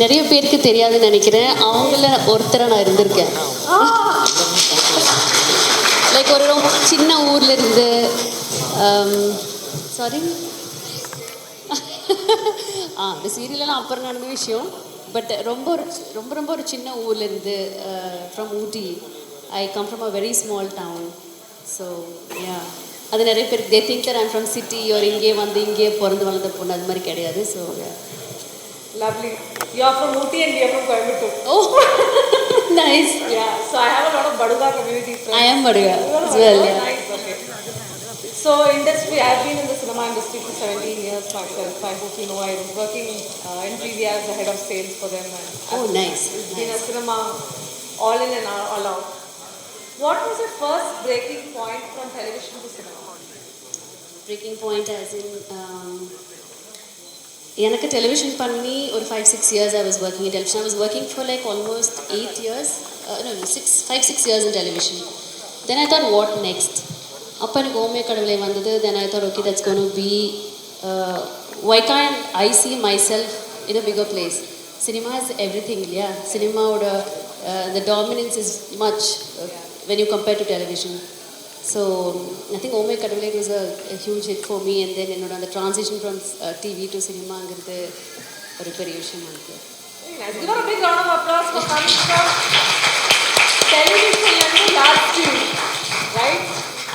நிறைய பேருக்கு தெரியாதுன்னு நினைக்கிறேன். அவங்கள ஒருத்தரை நான் இருந்திருக்கேன். லைக் ஒரு ரொம்ப சின்ன ஊரில் இருந்து சாரி அந்த சீரியலெல்லாம் அப்புறம் நடந்த விஷயம். பட் ரொம்ப ஒரு சின்ன ஊர்லேருந்து from Ooty. I come from a very small town. So yeah, அது நிறைய பேர் they think that I'm from city ஒரு இங்கே வந்து இங்கே பிறந்து வளர்ந்த பொண்ணு, அது மாதிரி கிடையாது. So lovely. You are from Ooty and we are from Coimbatore. oh nice. Yeah, so I have a lot of Baduga community friends. I am Baduga as well. Yeah. Nice. Okay. So industry, I have been in the cinema industry for 17 years myself. I hope you know I was working in TV as the head of sales for them. And oh nice. It's been a cinema all in and all out. What was your first breaking point from television to cinema? Breaking point as in எனக்கு television பண்ணி ஒரு 5-6 years I was working in television. I was working for like almost 8 years, no 5-6 years in television. Then I thought what next? அப்போ எனக்கு ஓமே கடவுளை வந்தது. Then I thought okay, that's going to be why can't I see myself in a bigger place? Cinema is everything, இல்லையா? சினிமாவோட the dominance is much when you compare to television. So I think Omai Kadavale was a huge hit for me, and then என்னோட அந்த transition from TV to cinemaங்கிறது ஒரு பெரிய விஷயமா இருக்கு. Give a big round of applause for coming from television and last film, right?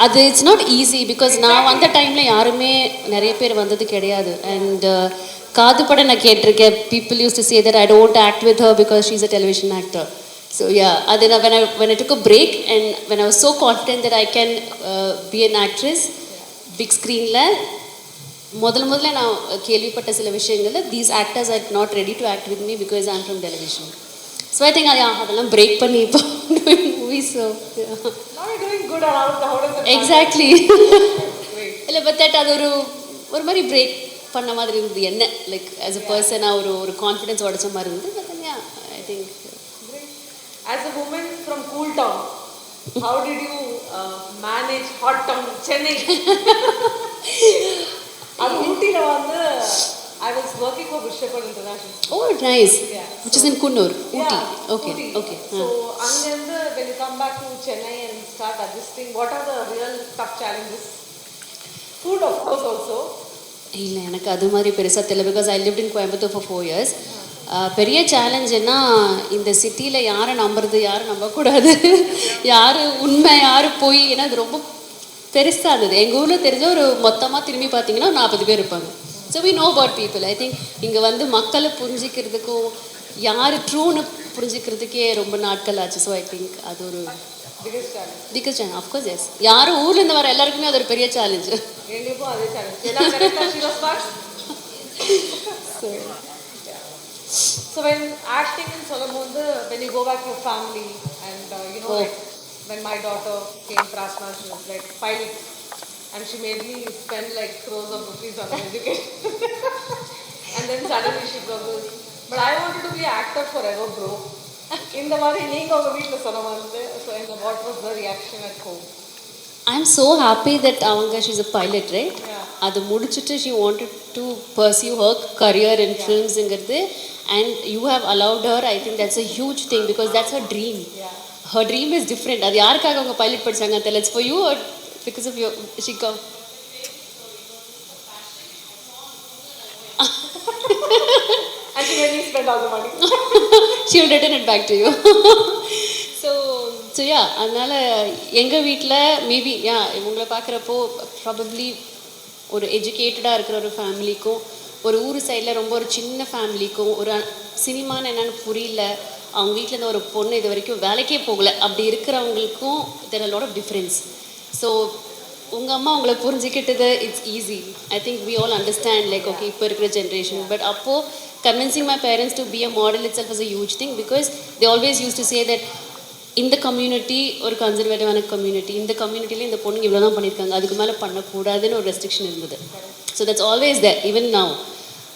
அது it's not easy because நான் வந்த டைமில் யாருமே நிறைய பேர் வந்தது கிடையாது. அண்ட் காது பட நான் கேட்டிருக்கேன். People use to say that I don't act with her because she is a television actor. So yeah, then when I took a break and when I was so confident that I can be an actress, big screen la முதல்ல நான் கேள்விப்பட்ட சில விஷயங்கள்ல these actors are not ready to act with me because I am from television. So I think அதெல்லாம் break பண்ணி இப்போ doing movies. So yeah. Now you're doing good around the whole of the exactly. இல்லை but that அது ஒரு மாதிரி break பண்ண மாதிரி இருந்தது. என்ன லைக் as a person ஒரு கான்ஃபிடன்ஸ் உடைச்ச மாதிரி இருந்தது. But then yeah, I think as a woman from cool town, how did you manage hot town Chennai? At Ooty la vandu I was working for Bishopur International School. Oh nice. Yeah. Which is in Kunnur, Ooty. Yeah, okay Ooty. Okay. So angendu when you come back to Chennai and start adjusting, what are the real tough challenges? Food of course also. இல்லை எனக்கு அது மாதிரி பெருசாக தெரியல because I lived in Coimbatore for 4 years. பெரிய சேலஞ்சுன்னா இந்த சிட்டியில் யாரை நம்புறது யாரை நம்பக்கூடாது, யார் உண்மை யார் போய், ஏன்னா அது ரொம்ப பெருசாக இருந்தது. எங்கள் ஊரில் தெரிஞ்ச ஒரு மொத்தமாக திரும்பி பார்த்தீங்கன்னா 40 பேர் இருப்பாங்க. So we know about people. I think இங்கே வந்து மக்களை புரிஞ்சிக்கிறதுக்கும் யார் ட்ரூன்னு புரிஞ்சிக்கிறதுக்கே ரொம்ப நாட்கள் ஆச்சு. ஸோ ஐ திங்க் அது ஒரு பிகஸ்ட் சேலஞ்ச். அஃப்கோர்ஸ் எஸ், யாரும் ஊர்லேருந்து வர எல்லாருக்குமே அது ஒரு பெரிய சேலஞ்சு. எங்களுக்கும் அதே challenge. So when acting in Solomondhu, when you go back to your family and you know like when my daughter came Prasna, she was like pilot and she made me spend like crores of rupees on education. And then suddenly she goes, but I wanted to be an actor forever bro. In the மாதிரி நீங்க உங்க வீட்ல சொன்னது, so what was the reaction at home? I'm so happy that avanga she's a pilot, right? Yeah. அது முடிச்சிட்டு she wanted to pursue her career in films ingiradhu, and you have allowed her. I think that's a huge thing because that's her dream. Yeah. Her dream is different. அது யாருக்காக அவங்க pilot படிச்சாங்க தெரியல. It's for you or because of your she come. And she made me spend all the money. She will return it back to you. So yeah, அதனால் எங்கள் வீட்டில் maybe yeah இவங்களை பார்க்குறப்போ ப்ராபப்ளி ஒரு எஜுகேட்டடாக இருக்கிற ஒரு ஃபேமிலிக்கும் ஒரு ஊர் சைடில் ரொம்ப ஒரு சின்ன ஃபேமிலிக்கும் ஒரு சினிமான்னு என்னென்னு புரியல, அவங்க வீட்டில் இருந்த ஒரு பொண்ணு இது வரைக்கும் வேலைக்கே போகலை, அப்படி இருக்கிறவங்களுக்கும் there are lot of difference. So உங்கள் அம்மா உங்களை புரிஞ்சுக்கிட்டது it's easy. I think we all understand like okay இப்போ இருக்கிற ஜென்ரேஷன். பட் அப்போது convincing my parents to be a model itself is a huge thing because they always use to say that இந்த community ஒரு கன்சர்வேட்டிவான community, இந்த கம்யூனிட்டியில் இந்த பொண்ணுங்க இவ்வளோ தான் பண்ணியிருக்காங்க, அதுக்கு மேலே பண்ணக்கூடாதுன்னு ஒரு ரெஸ்ட்ரிக்ஷன் இருந்தது. So that's always there even now.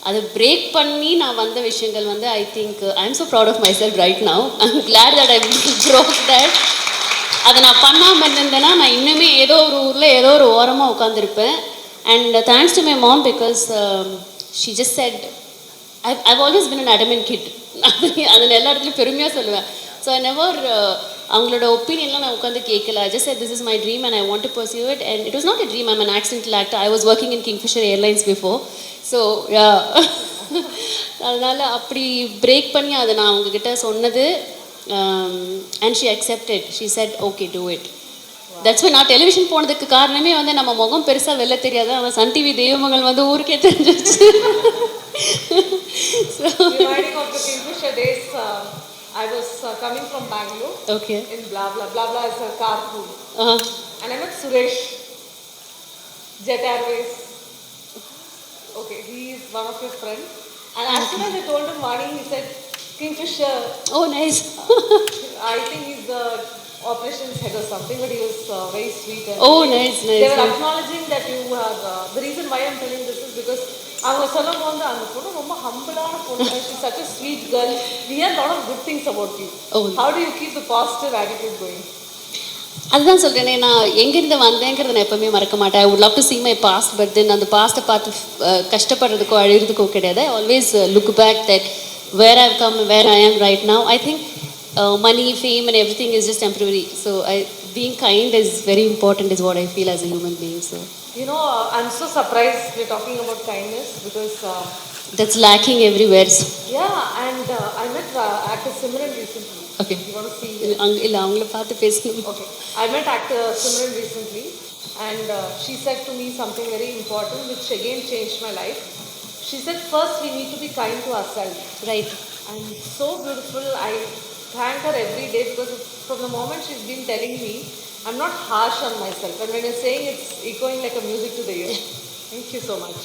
அதை பிரேக் பண்ணி நான் வந்த விஷயங்கள் வந்து I think I am so proud of my self right now. I am glad that I broke that. அதை நான் பண்ணாமல் இருந்தேன்னா நான் இன்னுமே ஏதோ ஒரு ஊரில் ஏதோ ஒரு ஓரமாக உட்காந்துருப்பேன். And thanks to my mom because she just said I've always been an adamant kid. அதை எல்லா இடத்துலையும் பெருமையாக சொல்லுவேன். ஸோ ஐ நெவர் அவங்களோட ஒப்பீனியன்லாம் நான் உட்காந்து கேட்கல. I just said this is my dream and I want to pursue it, and it was not a dream. I'm an accidental actor. I was working in Kingfisher Airlines before. So yeah. அதனால் அப்படி break பண்ணி அதை நான் அவங்கக்கிட்ட சொன்னது. And she accepted. She said okay, do it. That's why நான் television போனதுக்கு காரணமே வந்து நம்ம முகம் பெருசாக வெளில தெரியாது, நம்ம சன் டிவி தெய்வங்கள் வந்து ஊருக்கே தெரிஞ்சிருச்சு. Reminding of the Kingfisher days, I was coming from Bangalore. Okay. In blah blah blah blah is a carpool. And I met Suresh, Jet Airways. Okay, he is one of your friends. And as soon as I told him Vani, he said Kingfisher. Oh, nice. I think he's the operations head or something, but he was very sweet. And Oh, nice, nice. They were acknowledging that you have. The reason why I'm telling this is because அவங்க சொல்லும் போது அந்த பொண்ணு ரொம்ப ஹம்பிளான பொண்ணு. She's such a sweet girl. We hear a lot of good things about you. Oh. How do you keep the positive attitude going? அதுதான் சொல்கிறேனே, நான் எங்கேருந்து வந்தேங்கிறத நான் எப்போவுமே மறக்க மாட்டேன். I would love to see my past, but then அந்த பாஸ்ட்டை பார்த்து கஷ்டப்படுறதுக்கோ அழுகிறதுக்கோ கிடையாது. I always look back that where I've come, where I am right now. I think money, fame and everything is just temporary. So being kind is very important, is what I feel as a human being. So You know, I'm so surprised we're talking about kindness because that's lacking everywhere. So. yeah, and I met actor Simran recently. Okay. You want to see? இல்லை அவங்கள பார்த்து பேசணும். Okay. I met actor Simran recently, and she said to me something very important, which again changed my life. She said, first we need to be kind to ourselves. Right. And so beautiful. I thank her every day because from the moment she's been telling me, I'm not harsh on myself. And when you're saying, it's echoing like a music to the ear. Thank you so much.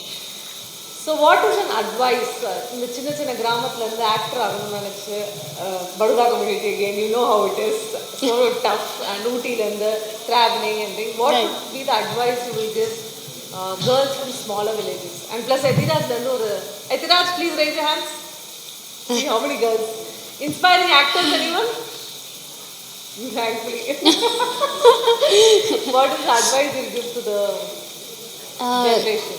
So what is an advice? இந்த சின்ன சின்ன கிராமத்துல இருந்து actor ஆகணும்னு நினச்சி Baduga community again, you know how it is, so tough, and ஊட்டியிலேருந்து traveling and things. What would be the advice you will give girls from smaller villages? And plus எத்திராஜ்லேருந்து ஒரு Ethiraj, please raise your hands. See how many girls. Inspiring actors, anyone? Thankfully. What is the advice you give to the generation?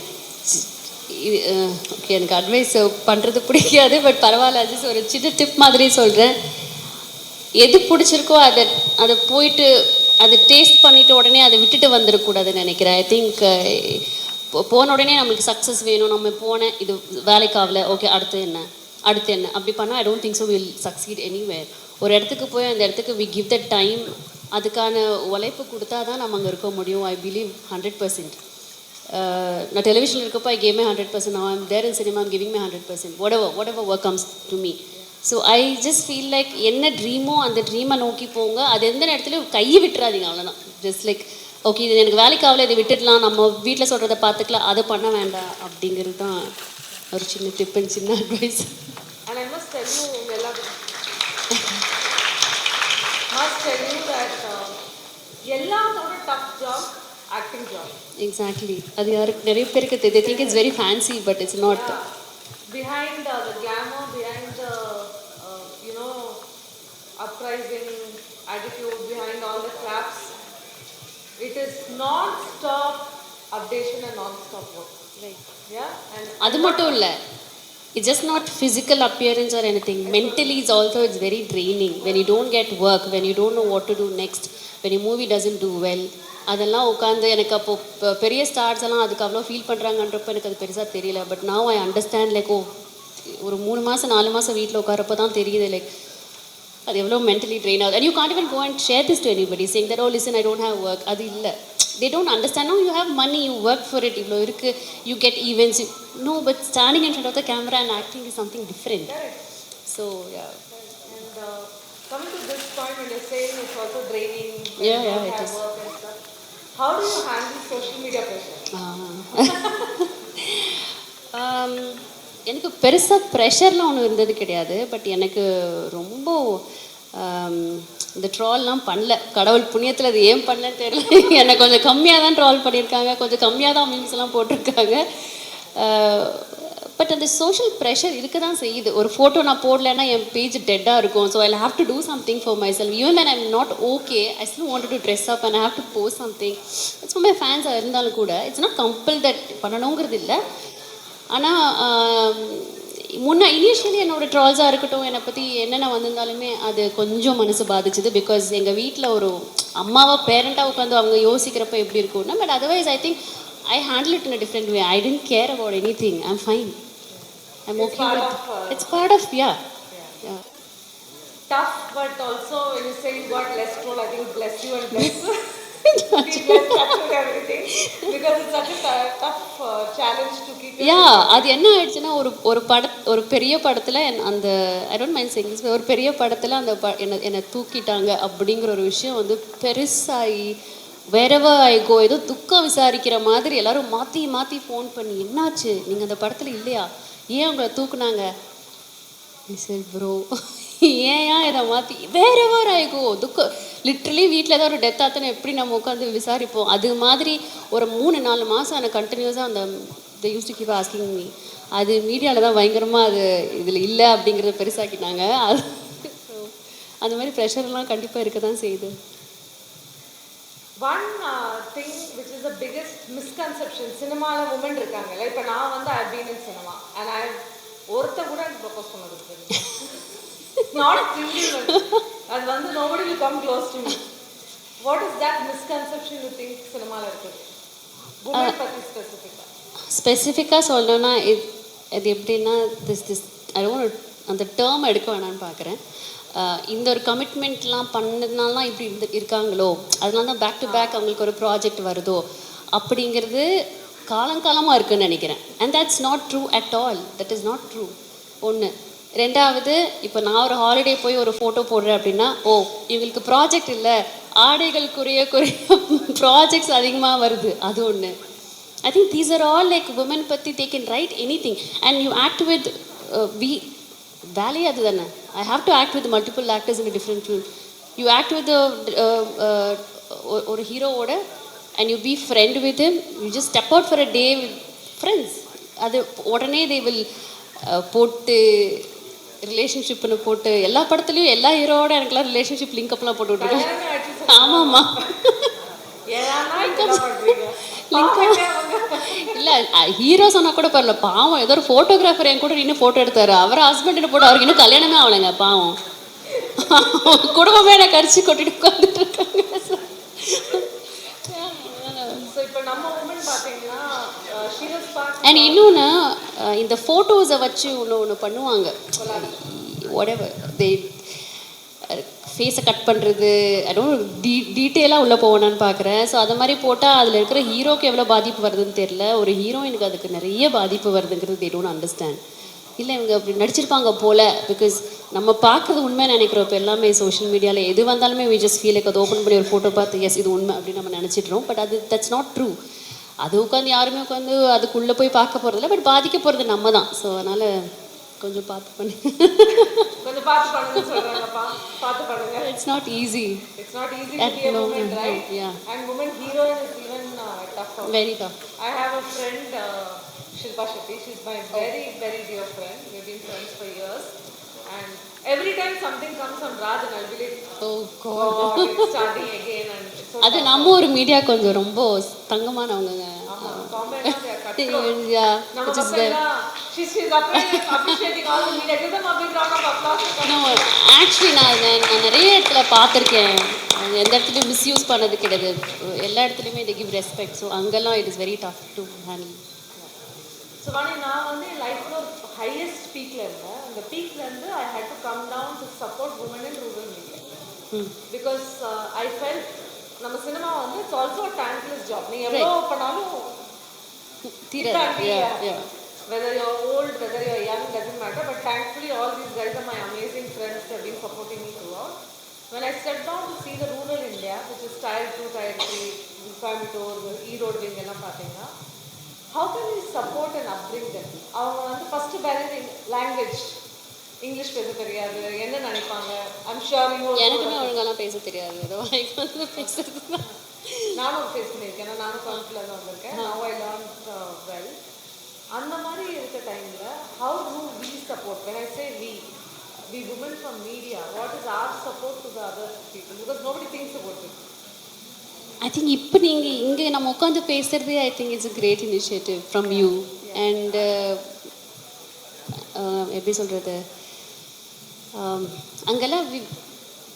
Okay, எனக்கு advice பண்ணுறது பிடிக்காது, but பரவாயில்ல. அது ஒரு சின்ன tip மாதிரி சொல்கிறேன். எது பிடிச்சிருக்கோ அதை போயிட்டு அதை டேஸ்ட் பண்ணிவிட்டு உடனே அதை விட்டுட்டு வந்துடக்கூடாதுன்னு நினைக்கிறேன். ஐ திங்க் போன உடனே நம்மளுக்கு சக்ஸஸ் வேணும், நம்ம போனேன் இது வேலைக்காகல, ஓகே அடுத்து என்ன அப்படி பண்ணால் I don't think so will succeed anywhere. ஒரு இடத்துக்கு போய் அந்த இடத்துக்கு வி கிவ் த டைம், அதுக்கான உழைப்பு கொடுத்தா தான் நம்ம அங்கே இருக்க முடியும். I believe 100%. நான் டெலிவிஷனில் இருக்கப்போ I gave my 100%. now I'm there in cinema, I'm giving my 100%. whatever work comes to me. So I just feel like என்ன ட்ரீமோ அந்த ட்ரீமை நோக்கி போங்க. அது எந்த நேரத்துலையும் கையை விட்டுறாதீங்க, அவ்வளோதான். ஜஸ்ட் லைக் ஓகே இது எனக்கு வேலைக்காகல, இதை விட்டுடலாம், நம்ம வீட்டில் சொல்கிறத பார்த்துக்கலாம், அதை பண்ண வேண்டாம் அப்படிங்கிறது தான் ஒரு சின்ன டிப் அண்ட் சின்ன advice. And I must tell you, that எல்லாத்தோட tough job acting job. Exactly. அது யாருக்கு நிறைய பேருக்கு they think it's very fancy, but it's not. Yeah. Behind the glamour, behind the uprising attitude, behind all the claps, it is non-stop updation and non-stop work. Right. Yeah. And அது மட்டும் இல்லை, it's just not physical appearance or anything. Mentally it's also, it's very draining when you don't get work, when you don't know what to do next, when your movie doesn't do well. அதெல்லாம் உட்காந்து எனக்கு அப்போது பெரிய stars எல்லாம் அதுக்கு அவ்வளோ feel பண்ணுறாங்கன்றப்ப எனக்கு அது பெருசாக தெரியல. But now I understand like ஒரு 3 மாதம் 4 மாதம் வீட்டில் உட்காரப்போ தான் தெரியுது லைக் அது எவ்வளோ மென்டலி ட்ரெயின் ஆகுது. And you can't even go and share this to anybody saying that oh listen I don't have work. அது இல்லை, they don't understand. Now you have money, you work for it, இவ்வளோ இருக்குது, you get events. No, but standing in front of the camera and acting is something different. So yeah. And coming to this point when you're saying it's also draining, Yeah, you don't it have is. work and stuff, how do you handle social media pressure? எனக்கு பெருசாக ப்ரெஷர்லாம் ஒன்றும் இருந்தது கிடையாது. But எனக்கு ரொம்ப இந்த ட்ரால்லாம் பண்ணல, கடவுள் புண்ணியத்தில் அது ஏன் பண்ணலன்னு தெரியல. என்னை கொஞ்சம் கம்மியாக தான் ட்ரால் பண்ணியிருக்காங்க, கொஞ்சம் கம்மியாக தான் மீம்ஸ்லாம் போட்டிருக்காங்க. பட் அந்த சோஷியல் ப்ரெஷர் இருக்க தான் செய்யுது. ஒரு ஃபோட்டோ நான் போடலைன்னா என் பேஜ் டெட்டாக இருக்கும். So I have to two something for my self. Even when I'm not okay, I still wanted to dress up and I have to post something. It's for my fans இருந்தாலும் கூட it's not compel that பண்ணணுங்கிறது இல்லை. ஆனால் initially என்னோட ட்ரால்ஸாக இருக்கட்டும், என்னை பற்றி என்னென்ன வந்திருந்தாலுமே அது கொஞ்சம் மனசு பாதிச்சுது. பிகாஸ் எங்கள் வீட்டில் ஒரு அம்மாவா பேரண்ட்டாக உட்காந்து அவங்க யோசிக்கிறப்ப எப்படி இருக்கும்னா, but otherwise I think I handle it in a different way. I don't care about any thing. I'm fine. I'm okay with it's part of yeah. Tough, but also when you say you got less troll, I think bless you and bless be blessed with everything because it's such a tough challenge to keep it. யா அது என்ன ஆயிடுச்சுன்னா, ஒரு பெரிய படத்தில் அந்த I don't mind saying, ஒரு பெரிய படத்தில் அந்த என்னை தூக்கிட்டாங்க அப்படிங்கிற ஒரு விஷயம் வந்து பெருசாகி வேறவா ஐகோ ஏதோ துக்கம் விசாரிக்கிற மாதிரி எல்லாரும் மாற்றி மாற்றி ஃபோன் பண்ணி என்னாச்சு, நீங்கள் அந்த படத்தில் இல்லையா, ஏன் உங்களை தூக்குனாங்க, சரி ப்ரோ ஏன் இதை மாற்றி வேறவா ஐகோ துக்கம். லிட்ரலி வீட்டில் ஏதாவது ஒரு டெத் ஆத்தனை எப்படி நம்ம உட்காந்து விசாரிப்போம். அது மாதிரி ஒரு 3-4 மாதம் எனக்கு கண்டினியூஸாக அந்த த use to keep asking me. அது மீடியாவில் தான் பயங்கரமாக அது இதில் இல்லை அப்படிங்கிறத பெருசாக்கிட்டாங்க. அது ஸோ அந்த மாதிரி ப்ரெஷர்லாம் கண்டிப்பாக இருக்க தான் செய்யுது. One thing which is the biggest misconception, சினிமாவில் உமன் இருக்காங்கல்ல, இப்போ நான் வந்து I've been in cinema and ஒருத்த கூட எனக்கு ப்ரொபோஸ் பண்ணது not a single one. அது வந்து nobody will come close to me. What is that misconception you think சினிமாவில் இருக்குது உமன் பற்றி ஸ்பெசிஃபிக்காக சொல்லணும்னா இது எப்படின்னா திஸ் ஐ டோன்ட் அந்த டேர்ம் எடுக்க வேணான்னு பார்க்குறேன். இந்த ஒரு கமிட்மெண்ட்லாம் பண்ணதுனால தான் இப்படி இருக்காங்களோ, அதனால தான் பேக் டு பேக் அவங்களுக்கு ஒரு ப்ராஜெக்ட் வருதோ அப்படிங்கிறது காலங்காலமாக இருக்குன்னு நினைக்கிறேன். And that's not true at all. That is not true. ஒன்று. ரெண்டாவது, இப்போ நான் ஒரு ஹாலிடே போய் ஒரு ஃபோட்டோ போடுறேன் அப்படின்னா, ஓ இவங்களுக்கு ப்ராஜெக்ட் இல்லை, ஆடைகள் குறைய ப்ராஜெக்ட்ஸ் அதிகமாக வருது, அது ஒன்று. I think these are all like women பற்றி they can write anything and you act with வேலையே அது தானே. I have to act with multiple actors in different film. You act with ஒரு ஹீரோவோட and you be friend with him, you just step out for a day with friends. அது உடனே they will போட்டு ரிலேஷன்ஷிப்னு போட்டு எல்லா படத்துலையும் எல்லா ஹீரோவோட எனக்குலாம் ரிலேஷன்ஷிப் லிங்க்அப்லாம் போட்டு விட்ருக்கேன். ஆமாம்மா இல்லை ஹீரோ சொன்னால் கூட பரவாயில்ல, பாவம் ஏதோ ஒரு ஃபோட்டோகிராஃபர் என் கூட நின்று ஃபோட்டோ எடுத்தார், அவர் ஹஸ்பண்ட் போட்டு அவருக்கு இன்னும் கல்யாணமே ஆகலைங்க, பாவம் குடும்பமே எனக்கு அரிசி கொட்டிட்டு உட்காந்துட்டு இருக்காங்க. அண்ட் இன்னொன்று, இந்த ஃபோட்டோஸை வச்சு ஒன்று பண்ணுவாங்க, whatever they ஃபேஸை கட் பண்ணுறது, அதுவும் டீட்டெயிலாக உள்ளே போவேனான்னு பார்க்குறேன். ஸோ அது மாதிரி போட்டால் அதில் இருக்கிற ஹீரோக்கு எவ்வளோ பாதிப்பு வருதுன்னு தெரில, ஒரு ஹீரோயினுக்கு அதுக்கு நிறைய பாதிப்பு வருதுங்கிறது they don't understand. இல்லை இவங்க அப்படி நடிச்சிருப்பாங்க போல், பிகாஸ் நம்ம பார்க்குறது உண்மை நினைக்கிறோம். இப்போ எல்லாமே சோஷியல் மீடியாவில் எது வந்தாலுமே we just feel like அதை ஓப்பன் பண்ணி ஒரு ஃபோட்டோ பார்த்து எஸ் இது உண்மை அப்படின்னு நம்ம நினச்சிட்றோம். பட் அது தட்ஸ் நாட் ட்ரூ. அது உட்காந்து யாருமே உட்காந்து அதுக்குள்ளே போய் பார்க்க போகிறதில்ல, பட் பாதிக்க போகிறது நம்ம தான். ஸோ அதனால் கொஞ்சம் பார்த்து பண்ணி கொஞ்சம் பார்த்து பண்ணுங்க சொல்றாங்கப்பா, பார்த்து பண்ணுங்க. It's not easy. It's not easy to be a woman, right? Yeah. And woman heroine is even tough. Very tough. I have a friend, Shilpa Shetty. She's my very, very dear friend. We've been friends for years. And every time something comes on Raj, and I'll be like, oh God, it's starting again. And it's so அது நம்ம ஒரு media கொஞ்சம் ரொம்ப தங்கமானவங்க. Actually நான் நிறைய இடத்துல பார்த்துருக்கேன், எந்த இடத்துலையும் மிஸ்யூஸ் பண்ணது கிடையாது, எல்லா இடத்துலையுமே they give respect. ஸோ அங்கெல்லாம் it is very tough to handle. So Vani, நான் வந்து என் லைஃப்பில் ஒரு ஹையஸ்ட் பீக்கில் இருந்தேன். அந்த பீக்லேருந்து I had to come down to support women in rural media. Because I felt நம்ம சினிமா வந்து it's also a thankless job. நீ எவ்வளோ பண்ணாலும் whether you're old, whether you're young, doesn't matter. But thankfully all these guys are my amazing friends who have been supporting me throughout. When I stepped down to see the rural India, which is tier 2, tier 3, Coimbatore, E-Road wing எல்லாம் பார்த்தீங்கன்னா, how can we support and upbring them? அவங்க வந்து first parent language English பேச தெரியாது, என்ன நினைப்பாங்க. I'm sure you எனக்குமே ஒழுங்காலாம் பேச தெரியாது, ஏதோ வந்து பேசுறது. நானும் ஃபேஸ் பண்ணியிருக்கேன், நானும் கான்ஃபிடன்ட் தான் வந்திருக்கேன். Now I learn well. அந்த மாதிரி இருக்க டைமில் how do we support? When I say we women from media, what is our support to the other people? Because nobody thinks about it. I think இப்போ நீங்கள் இங்கே நம்ம உட்காந்து பேசுகிறதே I think it's a great initiative from you. And எப்படி சொல்கிறது, அங்கெல்லாம்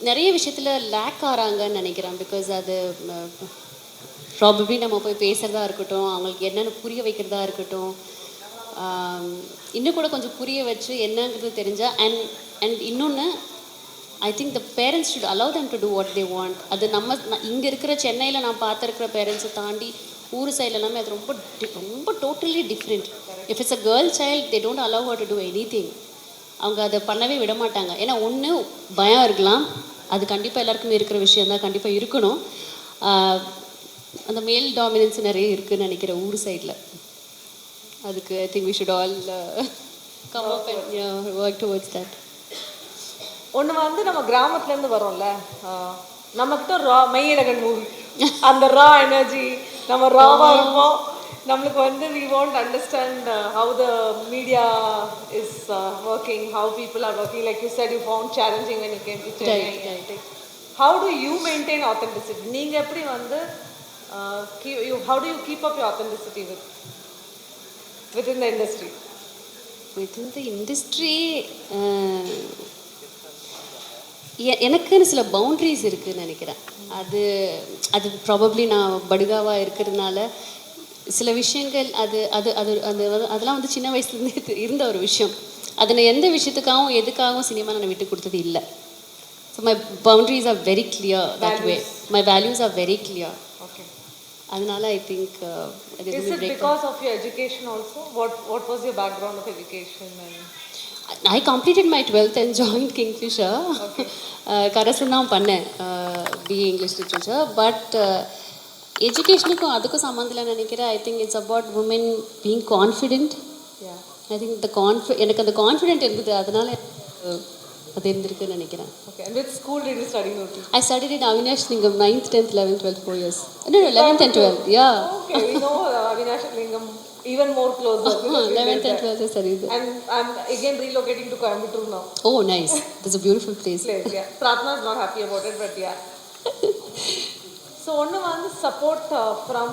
நிறைய விஷயத்தில் லேக் ஆகிறாங்கன்னு நினைக்கிறேன். பிகாஸ் அது ப்ராபப்ளி நம்ம போய் பேசுகிறதா இருக்கட்டும், அவங்களுக்கு என்னென்னு புரிய வைக்கிறதா இருக்கட்டும், இன்னும் கூட கொஞ்சம் புரிய வச்சு என்னங்கிறது தெரிஞ்சால். அண்ட் இன்னொன்று, I think the parents should allow them to do what they want. அது நம்ம இங்கே இருக்கிற சென்னையில் நான் பார்த்துருக்கிற பேரண்ட்ஸை தாண்டி ஊர் சைடில் எல்லாமே அது ரொம்ப ரொம்ப totally different. If it's a girl child they don't allow her to do any thing. அவங்க அதை பண்ணவே விட மாட்டாங்க. ஏன்னா ஒன்று பயம் இருக்கலாம், அது கண்டிப்பாக எல்லாருக்குமே இருக்கிற விஷயந்தான், கண்டிப்பாக இருக்கணும். அந்த மேல் டாமினன்ஸ் நிறைய இருக்குதுன்னு நினைக்கிறேன் ஊர் சைடில். அதுக்கு I think we should all come up and work towards that. ஒன்று வந்து நம்ம கிராமத்துலேருந்து வரோம்ல, நம்மக்கிட்ட ரா மெய்யழகன் மூவி, அந்த ரா எனர்ஜி, நம்ம ராவாக இருப்போம். நம்மளுக்கு வந்து we won't understand how the media is working, how people are working. Like you said, you found challenging when you came to Chennai. Right. How do you maintain authenticity? நீங்கள் எப்படி வந்து how do you keep up your authenticity within the industry? Within the industry, எனக்குன்னு சில boundaries இருக்குதுன்னு நினைக்கிறேன். அது அது probably நான் படுகாவாக இருக்கிறதுனால சில விஷயங்கள் அது அது அது அது அதெல்லாம் வந்து சின்ன வயசுலேருந்து இருந்த ஒரு விஷயம். அதை நான் எந்த விஷயத்துக்காகவும் எதுக்காகவும் சினிமா நான் விட்டு கொடுத்தது இல்லை. So my boundaries are very clear that way. My values are very clear. Okay. அதனால I think is it because of your education also? What was your background of education? I completed my 12th and joined Kingfisher. Okay. கரஸ்ல தான் பண்ணேன் BA English Literature. But எஜுகேஷனுக்கும் அதுக்கும் சம்மந்தம் இல்லைன்னு நினைக்கிறேன். I think it's about woman being confident. I think எனக்கு அந்த கான்ஃபிடென்ட் இருந்தது, அதனால அது இருந்திருக்குன்னு நினைக்கிறேன். Okay. And which school did you study in? I studied in Avinash Lingam, 9th, 10th, 11th, 12th, 4 years. No, 11th and 12th, yeah. Okay, we know Avinash Lingam even more closer. 11th and 12th I studied there. And I'm again relocating to Coimbatore now. Oh, nice. That's a beautiful place. Yeah. Pratna is not happy about it, but yeah. So, one வந்து support from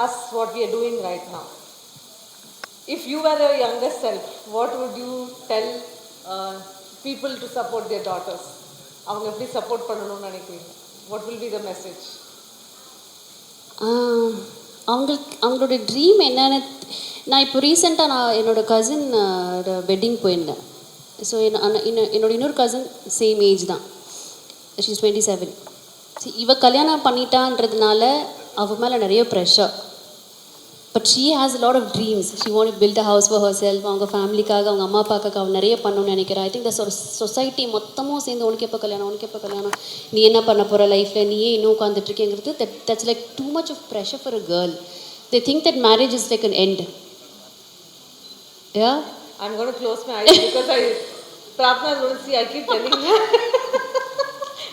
us, what we are doing right now. If you were a younger self, what would you tell people to support their daughters? அவங்க எப்படி support பண்ணணும்னு நினைக்கிறீங்க? What will be the message? அவங்களோட dream என்னன்னு, நான் இப்போ ரீசெண்டாக நான் என்னோடய கசின் வெட்டிங் போயிருந்தேன். ஸோ என்னோட இன்னொரு கசின் சேம் ஏஜ் தான், ஷீ இஸ் 27. இவ கல்யாணம் பண்ணிட்டான்றதுனால அவ மேலே நிறைய pressure. But she has a lot of dreams. She want to build a house for herself. அவங்க ஃபேமிலிக்காக, அவங்க அம்மா அப்பாக்காக அவள் நிறைய பண்ணணும்னு நினைக்கிறேன். ஐ திங்க் த சொசைட்டி மொத்தமும் சேர்ந்து உனக்கு எப்போ கல்யாணம், நீ என்ன பண்ண போகிற லைஃப்பில், நீயே இன்னும் உட்காந்துட்ருக்கேங்கிறது, that's like too much of pressure for a girl. They think that marriage is like an end. Yeah? I'm going to close my eyes because Pratna is going to see, I keep telling her.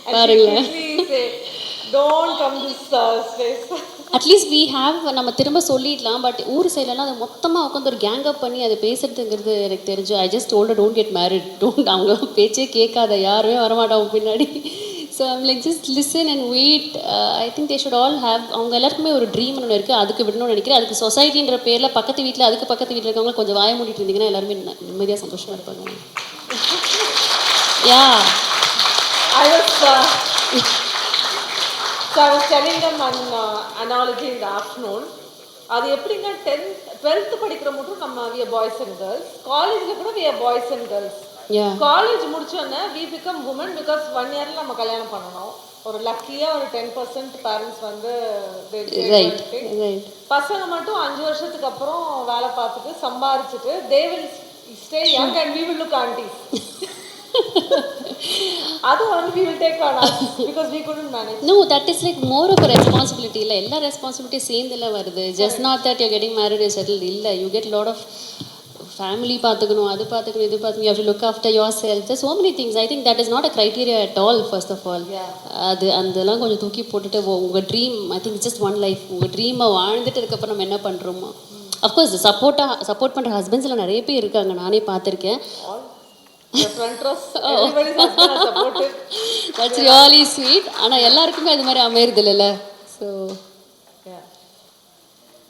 And she quickly say, don't come this space. At least we have, நம்ம திரும்ப சொல்லிடலாம். But ஊர் சைட்லலாம் அதை மொத்தமாக உட்காந்து ஒரு gang அப் பண்ணி அதை பேசுறதுங்கிறது எனக்கு தெரிஞ்சு. I just told don't get married, don't, அவங்க பேச்சே கேட்காத, யாருமே வரமாட்டாங்க பின்னாடி. So I'm like just listen and wait. I think they should all have, அவங்க எல்லாருக்குமே ஒரு ட்ரீம் ஒன்று இருக்குது, அதுக்கு விடணும்னு நினைக்கிறேன். அதுக்கு சொசைட்டின்ற பேரில் பக்கத்து வீட்டில், அதுக்கு பக்கத்து வீட்டில் இருக்கவங்க கொஞ்சம் வாய மூடிட்டு இருந்தீங்கன்னா எல்லாருமே நிம்மதியாக சந்தோஷமாக இருப்பாங்க. யா So I was telling them an analogy in the afternoon. அது எப்படின்னா 12th படிக்கிற மட்டும் நம்ம we are boys and girls. காலேஜில் கூட we are boys and girls. College முடிச்சோன்னே we become women because 1 yearல நம்ம கல்யாணம் பண்ணணும். ஒரு லக்கியாக ஒரு 10% பேரண்ட்ஸ் வந்து பசங்க மட்டும் 5 வருஷத்துக்கு அப்புறம் வேலை பார்த்துட்டு சம்பாரிச்சுட்டு they will stay young and we will look aunties. அது வந்து we will take on us because we couldn't manage. No, that is like more of a responsibility. இல்ல எல்லா ரெஸ்பான்சிபிலிட்டி சேர்ந்துல வருது. Just not that you're getting married and settled. இல்ல, you get a lot of family பார்த்துக்கணும், அது பார்த்துக்கணும், இது பார்த்துக்கணும். You have to look after yourself. There's so many things. I think that is not a criteria at all, first of all. அது அதெல்லாம் கொஞ்சம் தூக்கி போட்டுட்டு உங்கள் dream, I think just one life, உங்கள் ட்ரீமை வாழ்ந்துட்டு இருக்கப்போ நம்ம என்ன பண்ணுறோமோ. அஃப்கோர்ஸ் சப்போர்ட் பண்ணுற ஹஸ்பண்ட்ஸில் நிறைய பேர் இருக்காங்க, நானே பார்த்துருக்கேன். The front row, everybody's husband is supportive. That's really sweet. ஆனால் எல்லாருக்குமே அது மாதிரி அமையிறது இல்லைல்ல. So yeah.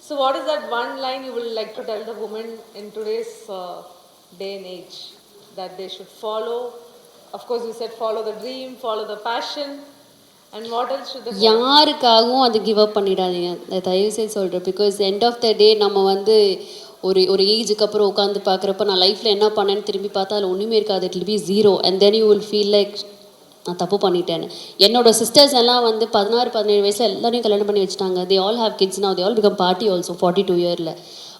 So what is that one line you will like to tell the women in today's day and age that they should follow? Of course, you said follow the dream, follow the passion, and what else should they follow? யாருக்காகவும் அது give up பண்ணிடாதீங்க, தயவு செய்து சொல்கிறேன். Because end of the டே நம்ம வந்து ஒரு ஒரு ஏஜுக்கு அப்புறம் உட்காந்து பார்க்குறப்ப நான் லைஃப்பில் என்ன பண்ணேன்னு திரும்பி பார்த்தா அதில் ஒன்றுமே இருக்காது. It will be zero and then you will feel like நான் தப்பு பண்ணிட்டேன்னு. என்னோட சிஸ்டர்ஸ் எல்லாம் வந்து 16-17 வயசில் எல்லாரையும் கல்யாணம் பண்ணி வச்சுட்டாங்க. They all have kids now, they all become party also 42 இயரில்.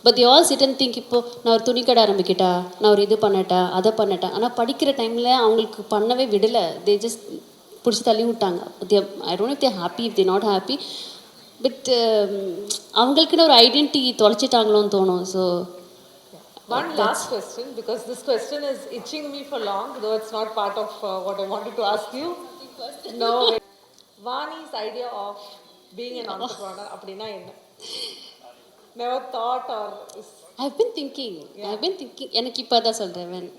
But they all sit and think, இப்போ நான் ஒரு துணி கடை ஆரம்பிக்கிட்டா, நான் ஒரு இது பண்ணட்டா, அதை பண்ணட்டேன். ஆனால் படிக்கிற டைமில் அவங்களுக்கு பண்ணவே விடலை. தே ஜஸ்ட் பிடிச்சி தள்ளி விட்டாங்க. I don't know if they happy, if they not happy. But அவங்களுக்குன்னு ஒரு ஐடென்டிட்டி தொலைச்சிட்டாங்களோன்னு தோணும். So one last question, because this question is itching me for long, though it's not part of what I wanted to ask you. No. Vani's idea of being an entrepreneur, அப்படினா என்ன? Never thought or I've been thinking. எனக்கு இப்போ தான் சொல்கிறேன்.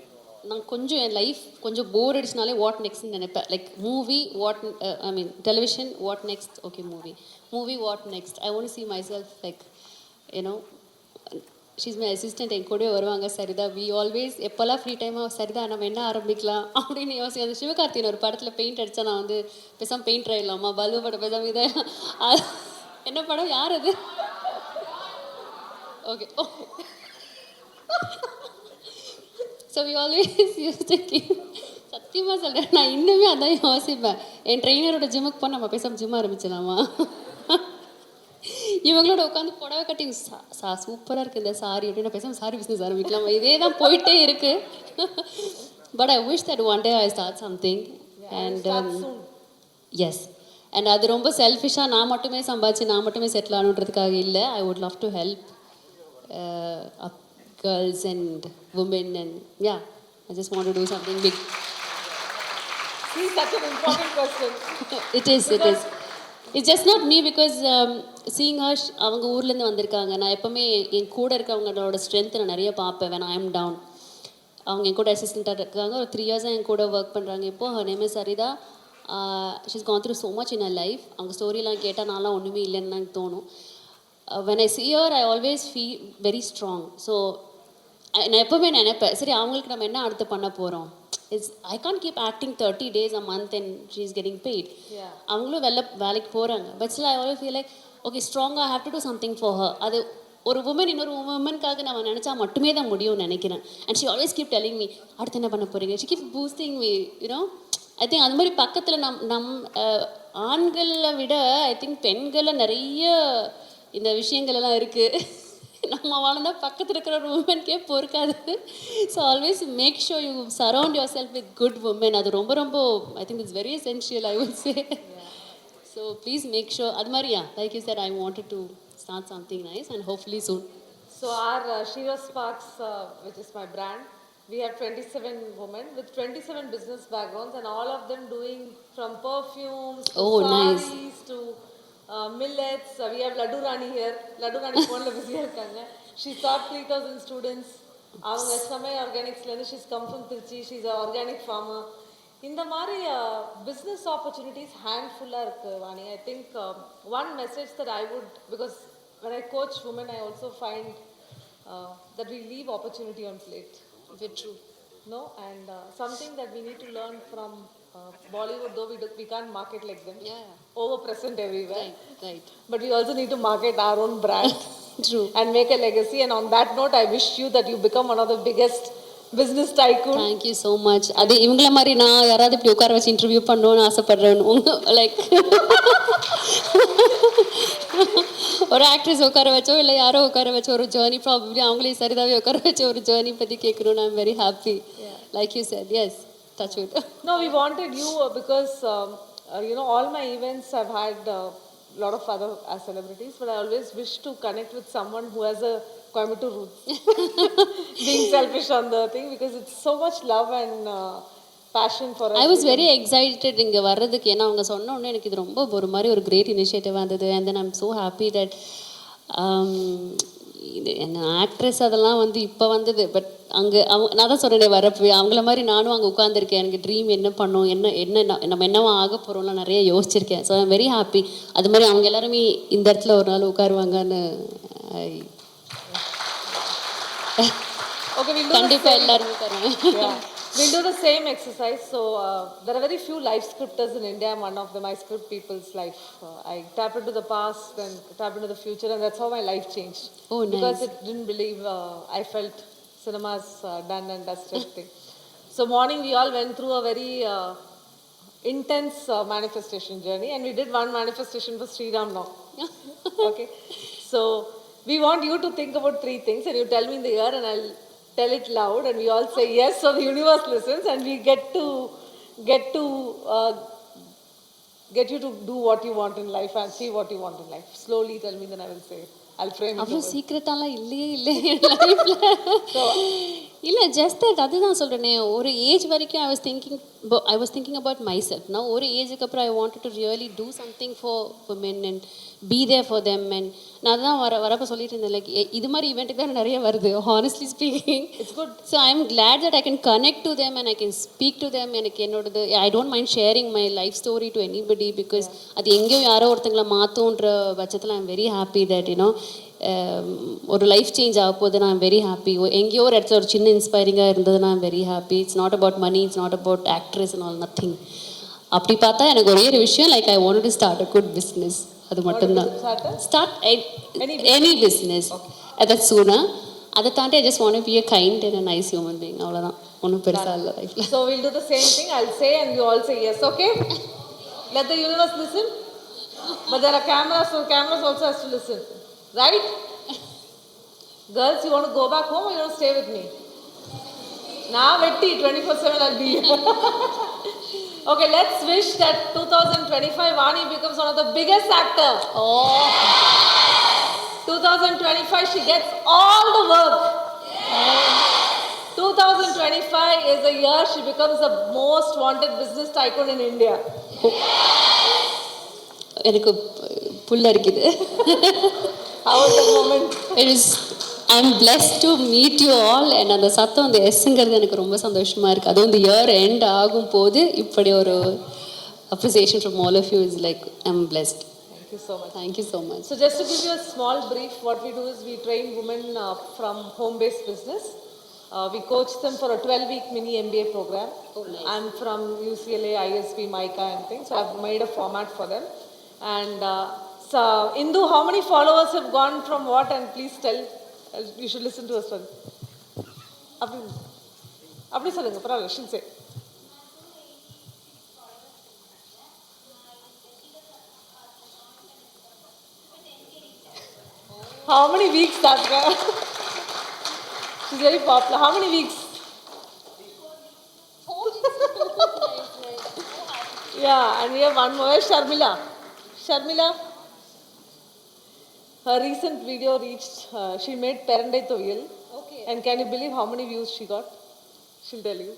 நான் கொஞ்சம் என் life கொஞ்சம் போர் அடிச்சுனாலே what நெக்ஸ்ட்னு நினைப்பேன். Like movie what, I mean television what next, okay movie what next. I want to see myself லைக் யூனோ ஷீஸ் மை அசிஸ்டன்ட். என் கூட வருவாங்க சரிதா. வி ஆல்வேஸ் எப்போல்லாம் ஃப்ரீ டைமாக சரிதா நம்ம என்ன ஆரம்பிக்கலாம் அப்படின்னு யோசிக்க. அந்த சிவகார்த்தியின் ஒரு படத்தில் பெயிண்ட் அடித்தா நான் வந்து பேசாமல் பெயிண்டர் ஆகிடலாமா, பல்பு படம் பேசாமல் இதை என்ன படம், யார் அது? Okay. So we always use to give. சத்தியமாக சொல்கிறேன், நான் இன்னுமே அதான் யோசிப்பேன். என் ட்ரெயினரோட ஜிம்முக்கு போய் நம்ம பேசாமல் ஜிம் ஆரம்பிச்சிடலாமா, இவங்களோட உட்காந்து புடவை கட்டி சூப்பராக இருக்குது இந்த சாரி அப்படின்னு பேசாமல் சாரி பிஸ்னஸ் ஆரம்பிக்கலாமா, இதே தான் போயிட்டே இருக்கு. But I wish that one day I start something. And yes, and அது ரொம்ப செல்ஃபிஷாக நான் மட்டுமே சம்பாதிச்சு நான் மட்டுமே செட்டில் ஆகணுன்றதுக்காக இல்லை. I would love to help girls and women, and yeah, I just want to do something big. See, such an important question. It is. It's just not me, because seeing her, அவங்க ஊர்லேருந்து வந்திருக்காங்க. நான் எப்போவுமே என் கூட இருக்கவங்களோட strength நான் நிறைய பார்ப்பேன். when I am down, அவங்க என் கூட அசிஸ்டண்ட்டாக இருக்காங்க. ஒரு 3 years என் கூட ஒர்க் பண்ணுறாங்க. இப்போது her name is Saritha. she's gone through so much in her life. அவங்க ஸ்டோரிலாம் கேட்டால் நான்லாம் ஒன்றுமே இல்லைன்னு எனக்கு தோணும். when I see her, I always feel very strong. So நான் எப்போவுமே நினைப்பேன், சரி அவங்களுக்கு நம்ம என்ன அடுத்து பண்ண போகிறோம். I can't keep acting 30 days a month and she's getting paid. அவங்களும் வேலைக்கு போகிறாங்க. But still I always feel like, okay, stronger, I have to do something for her. அது ஒரு உமன் இன்னொரு உமனுக்காக நம்ம நினச்சா மட்டுமே தான் முடியும்னு நினைக்கிறேன். And she always keep telling me, அடுத்து என்ன பண்ண போகிறீங்க, she keep boosting me, you know. I think அது மாதிரி பக்கத்தில் நம் ஆண்களை விட ஐ திங்க் பெண்களை நிறைய இந்த விஷயங்கள் எல்லாம் இருக்குது. நம்ம வாழ்ந்தால் பக்கத்தில் இருக்கிற ஒரு உமனுக்கே பொறுக்காது. So always make sure you surround yourself with good women. அது ரொம்ப ரொம்ப I think it's very essential, I would say. So please make sure. அது மாதிரியா, like you said, I wanted to start something nice and hopefully soon. So our Shiva Sparks, which is my brand, we have 27 women with 27 business backgrounds, and all of them doing from perfumes to sarees, nice, to millets. We have Laddu Rani here. Laddu Rani phone la busy irukanga. She taught 3000 students. Avanga Samay Organics la, she's come from Trichy. She's an organic farmer. இந்த மாதிரி business opportunities handful-ஆ இருக்கு Vani. I think one message that I would, because when I coach women, I also find that we leave opportunity on plate. Very true. No, and something that we need to learn from Bollywood, though we can't market like them. Yeah. Over present everywhere. Right. But we also need to market our own brand. True. And make a legacy. And on that note, I wish you that you become one of the biggest business tycoon. Thank you so much. அது இவங்கள மாதிரி நான் யாராவது இப்படி உட்கார வச்சு interview பண்ணணும்னு ஆசைப்படுறேன். லைக் ஒரு ஆக்ட்ரஸ் உட்கார வச்சோ இல்லை யாரோ உட்கார வச்ச ஒரு ஜேர்னி, ப்ராபப்ளி அவங்களே சரிதாவே உட்கார வச்ச ஒரு ஜேர்னி பற்றி கேட்கணும்னு I'm very happy. Like you said, yes, touch wood. No, we wanted you because you know, all my events I've had lot of other celebrities, but I always wish to connect with someone who has a Coimbatore roots. Being selfish on the thing, because it's so much love and passion for us. I was very excited இங்கே வர்றதுக்கு. ஏன்னா அவங்க சொன்ன உடனே எனக்கு இது ரொம்ப ஒரு மாதிரி ஒரு கிரேட் இனிஷியேட்டிவ் வந்தது. And then I'm so happy that இது என்ன ஆக்ட்ரஸ் அதெல்லாம் வந்து இப்போ வந்தது. பட் அங்கே நான் தான் சொல்கிறேன், வரப்போ அவங்கள மாதிரி நானும் அங்கே உட்காந்துருக்கேன். எனக்கு ட்ரீம் என்ன பண்ணோம், என்ன நம்ம என்னவா ஆக போகிறோம்லாம் நிறைய யோசிச்சிருக்கேன். So I'm very happy. அது மாதிரி அவங்க எல்லாருமே இந்த இடத்துல ஒரு நாள் உட்காருவாங்கன்னு Okay, we'll do the கண்டிப்பாக same. எல்லாருமே தருவேன். Yeah, we'll do the same exercise. So there are very few life scripters in India. I'm one of them. I script people's life. I tap into the past and tap into the future, and that's how my life changed. Oh, Because nice. it didn't believe I felt cinema's done and dusted thing. So morning we all went through a very intense manifestation journey, and we did one manifestation for Sri Ram now. Okay, so we want you to think about three things, and you tell me in the year, and I'll tell it loud, and we all say yes, so the universe listens, and we get to uh, get you to do what you want in life and see what you want in life. Slowly tell me, then I will say. I'll frame it. அவ்வளோ over. சீக்கிரட்டாலாம் இல்லையே இல்லை லைஃப்பில். இல்லை just that அதுதான் சொல்கிறேனே, ஒரு age வரைக்கும் I was thinking about my self. நான் ஒரு ஏஜுக்கு அப்புறம் I wanted to really do something for women and be there for them. And நான் தான் வரப்போ சொல்லிட்டு இருந்தேன், லைக் இது மாதிரி ஈவெண்ட்டுக்கு தான் நிறைய வருது honestly speaking. It's good. So I am glad that I can connect to them and I can speak to them. எனக்கு என்னோடது I don't mind sharing my life story to anybody, because அது எங்கேயோ யாரோ ஒருத்தங்களை மாற்றுன்ற பட்சத்தில் I am very happy that you know ஒரு life change ஆக போகுது. நான் வெரி ஹாப்பி. எங்கேயோ ஒரு இடத்துல ஒரு சின்ன இன்ஸ்பைரிங்காக இருந்தது, நான் very happy. It's not about money, it's not about actress and all, nothing. அப்படி பார்த்தா எனக்கு ஒரே ஒரு விஷயம், like I want to start a good business. அது மட்டும்தான். ஸ்டார்ட் எனி பிஸ்னஸ் அட் சூனா. அதை தாண்டி I just want be a kind and a nice human being. அவ்வளோதான், ஒன்றும் பெருசாக இல்லை லைஃப்பில். So we'll do the same thing. I'll say and you all say yes, okay? Let the universe listen. But there are cameras, so cameras also has to listen. Right? Girls, you want to go back home or you want to stay with me? Now, Vetti, 24/7 I'll be here. Okay, let's wish that 2025 Vani becomes one of the biggest actors. Oh. 2025 she gets all the work. 2025 is the year she becomes the most wanted business tycoon in India. எனக்கு புல்லரிக்குது. How was that moment? I am blessed to meet you all. And அந்த சத்தம், அந்த எஸ்ஸுங்கிறது எனக்கு ரொம்ப சந்தோஷமாக இருக்குது. அதுவும் இந்த இயர் எண்ட் ஆகும் போது இப்படி ஒரு appreciation from all of you is like I am blessed. Thank you so much. Thank you so much. So just to give you a small brief, what we do is we train women from home-based business. We coach them for a 12-week mini MBA program. Oh, nice. I'm from UCLA, ISB, MICA and things. So I've made a format for them. And so Indu, how many followers have gone from what? And please tell. You should listen to us. Apni solunga, paravailla, she'll say. How many weeks that girl? She's very popular. How many weeks? Yeah, and we have one more, Sharmila. Sharmila, her recent video reached, she made Perandai Toyil. Okay. And can you believe how many views she got? She'll tell you.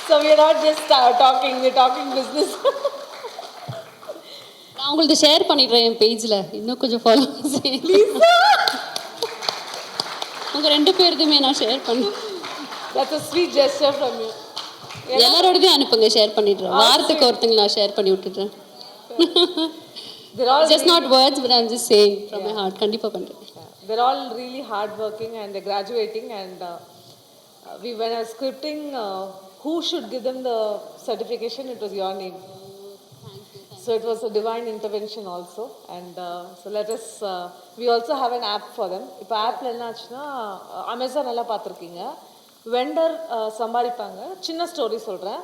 So we're not just talking, we're talking business. நான் உங்கள்ட்ட share பண்ணிடுறேன் என் பேஜில், இன்னும் கொஞ்சம் followers உங்கள் ரெண்டு பேருக்குமே நான் ஷேர் பண்ணி. That's a sweet gesture from you. எல்லாரோடதையும் அனுப்புங்க, ஷேர் பண்ணிடுறேன். வாரத்துக்கு ஒருத்தங்க நான் ஷேர் பண்ணி விட்டுடுறேன். Just not words, but I'm just saying from my heart. கண்டிப்பாக பண்ணுறேன். They're all really hardworking and they're graduating. And when I was scripting who should give them the certification, it was your name. So it was a divine intervention also. And so let us, we also have an app for them. இப்போ ஆப்பில் என்ன ஆச்சுன்னா, Amazon எல்லாம் பார்த்துருக்கீங்க, vendor சம்பாதிப்பாங்க. சின்ன story சொல்கிறேன்.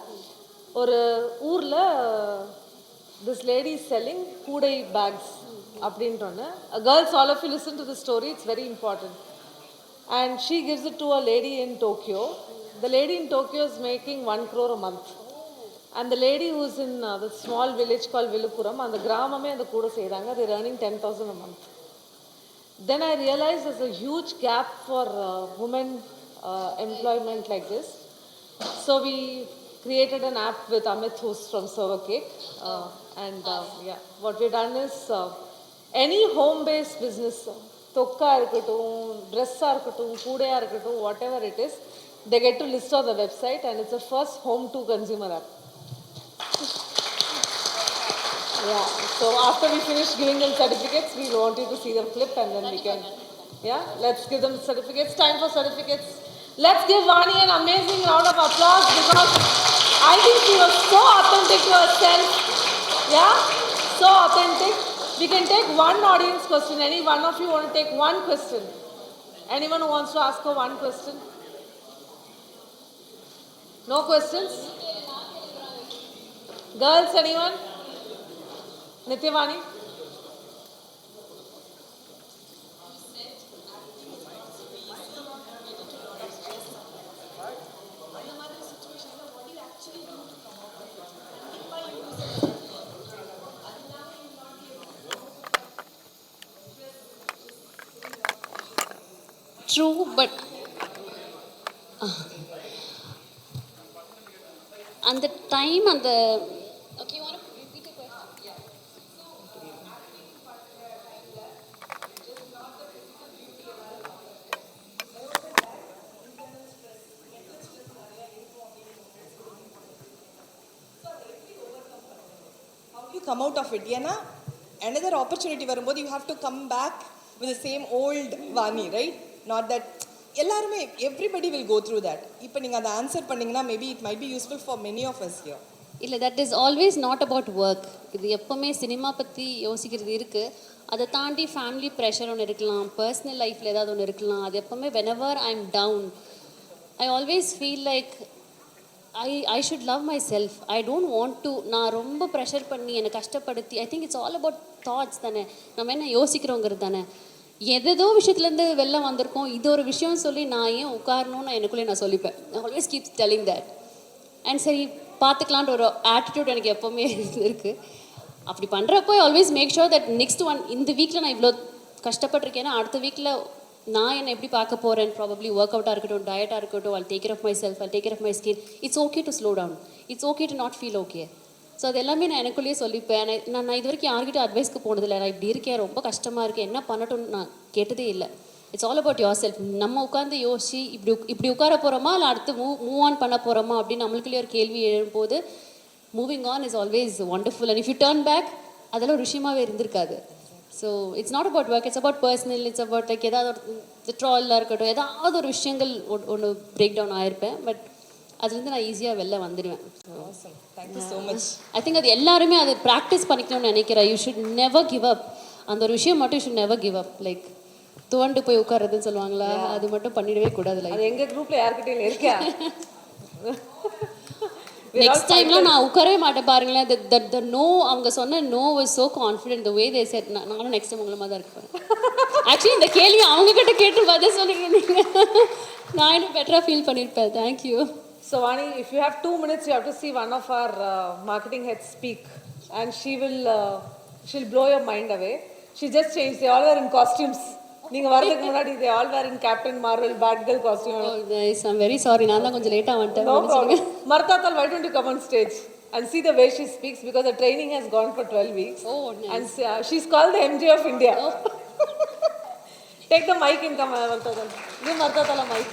ஒரு ஊரில் this lady is selling கூடை packs அப்படின்றோன்னு. Girls, all of you listen to the story, it's very important. And she gives it to a lady in Tokyo. The lady in Tokyo is making 1 crore a month. And the lady who's in the small village called Vilupuram, and the gramame and the kuda seiranga, they're earning 10,000 a month. Then I realized there's a huge gap for women employment like this. So we created an app with Amit, who's from Server Cake. Yeah, what we've done is any home-based business, tokka irukattum, dress irukattum, kudaya irukattum, whatever it is, they get to list on the website, and it's the first home-to-consumer app. Yeah. So after we finish giving them certificates, we want you to see the clip and then we can. Yeah. Let's give them certificates. Time for certificates. Let's give Vani an amazing round of applause because I think she was so authentic to herself. Yeah. So authentic. We can take one audience question. Any one of you want to take one question? Anyone who wants to ask her one question? No questions? Girls, anyone? Nityavani? True, but அந்த time அந்த okay you want to repeat the question? Yeah. How do you come out of it? ஏன்னா another opportunity வரும்போது you have to come back with the same old Vani, right? Not that எல்லாருமே everybody will go through that. இப்போ நீங்க அதை answer பண்ணீங்கன்னா maybe it might be useful for many of us here. இல்லை that is always not about work. இது எப்போவுமே cinema பற்றி யோசிக்கிறது இருக்குது. அதை தாண்டி ஃபேமிலி ப்ரெஷர் ஒன்று இருக்கலாம், பர்சனல் லைஃப்பில் ஏதாவது ஒன்று இருக்கலாம். அது எப்போவுமே whenever I am down I always feel like I should love my self. I don't want to நான் ரொம்ப ப்ரெஷர் பண்ணி என்னை கஷ்டப்படுத்தி I think it's all about thoughts தானே. நம்ம என்ன யோசிக்கிறோங்கிறது தானே. எதோ விஷயத்துலேருந்து வெளில வந்திருக்கோம். இது ஒரு விஷயம் சொல்லி நான் ஏன் உட்காரணும்னு எனக்குள்ளே நான் சொல்லிப்பேன். I always keep telling that. And சரி பார்த்துக்கலான்ற ஒரு ஆட்டிடியூட் எனக்கு எப்போவுமே இருக்குது. அப்படி பண்ணுறப்போ always make sure that next one இந்த வீக்கில் நான் இவ்வளோ கஷ்டப்பட்டிருக்கேன்னா அடுத்த வீக்கில் நான் என்னை எப்படி பார்க்க போகிறேன். ப்ராபப்ளி ஒர்க் அவுட்டாக இருக்கட்டும், டயட்டாக இருக்கட்டும், I'll take care of myself, I'll take care of my skin. It's okay to slow down. It's okay to not feel okay. So அது எல்லாமே நான் எனக்குள்ளேயே சொல்லிப்பேன். நான் இது வரைக்கும் யார்கிட்ட அட்வைஸ்க்கு போனதில்லை. நான் இப்படி இருக்கேன், ரொம்ப கஷ்டமாக இருக்குது, என்ன பண்ணட்டும்னு நான் கேட்டதே இல்லை. It's all about your self. நம்ம உட்காந்து யோசிச்சு இப்படி உட்கார போகிறோமா இல்லை அடுத்து மூவ் ஆன் பண்ண போகிறோமா அப்படின்னு நம்மளுக்குள்ளே ஒரு கேள்வி எழும்போது moving on is always wonderful. And if you turn back அதெல்லாம் ஒரு விஷயமாகவே இருந்திருக்காது. So it's not about work, it's about personal. It's about like ஏதாவது ஒரு ட்ராலாக இருக்கட்டும், ஏதாவது ஒரு விஷயங்கள் ஒன்று பிரேக் டவுன் ஆகிருப்பேன். பட் அதுலேருந்து நான் ஈஸியாக வெளில வந்துடுவேன். Thank you so much. I think அது எல்லாருமே அதை ப்ராக்டிஸ் பண்ணிக்கணும்னு நினைக்கிறேன். You should never give up. அந்த ஒரு விஷயம் மட்டும் you should never give up. Like துவண்டு போய் உட்கார்றதுன்னு சொல்லுவாங்களா, அது மட்டும் பண்ணிடவே கூடாது. அது எங்க குரூப்ல யார்கிட்டயும் இருக்கா? நெக்ஸ்ட் டைம்லாம் நான் உட்காரவே மாட்டேன் பாருங்களேன். த நோ அவங்க சொன்ன no was so confident the way they said. நானும் நெக்ஸ்ட் டைம் உங்களை மாதிரி தான் இருப்பேன். ஆக்சுவலி இந்த கேள்வி அவங்க கிட்ட கேட்டு பதில் சொல்லிருந்தீங்க, நான் இன்னும் பெட்டராக ஃபீல் பண்ணியிருப்பேன். Thank you. So Vani, if you have 2 minutes, you have to see one of our marketing heads speak, and she'll blow your mind away. She just changed. They all were in costumes. நீங்க வரதுக்கு முன்னாடி they all were in Captain Marvel Batgirl costume. Oh guys, I'm very sorry. நான் தான் கொஞ்சம் லேட்டா வந்துட்டேன். No problem. Marthatal, why don't you come on stage and see the way she speaks, because the training has gone for 12 weeks. Oh nice. And she's called the MJ of India. Oh. Take the mic and come, Marthatal. Give Marthatal a mic.